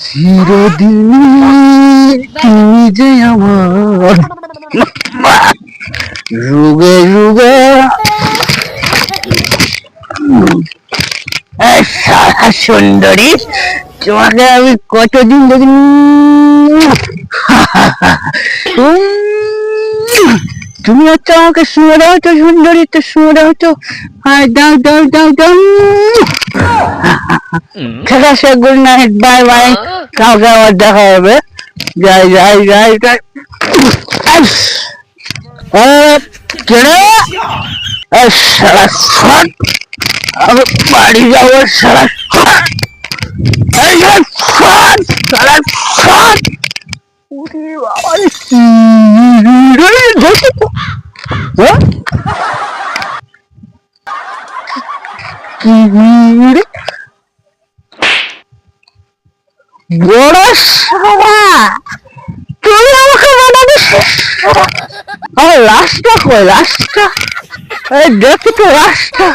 চিরদিনই তুমি যে আমার রোগে রোগে সুন্দরী, তোমাকে আমি কতদিন দেখিনি। তুমি হচ্ছে আমাকে শুয়ে দাও তো সুন্দরী, তো শুয়ে দাও তো। দাও দাও দাও দাও। ঠিক আছে, গুড নাইট, বাই বাই। কাউকে আবার দেখা হবে। যাই যাই যাই যাই। আমি বাড়ি যাবো সারা। বড় সারা, তুই আমাকে বানাবি? আমার লাশটা কই? লাশটা দেখি তো, লাশটা।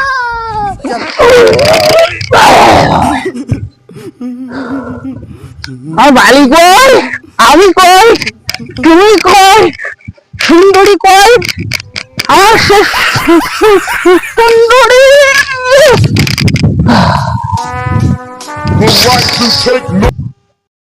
বালি কই? আমি কই? তুমি কই? সুন্দরী কই? আমার সুন্দরী।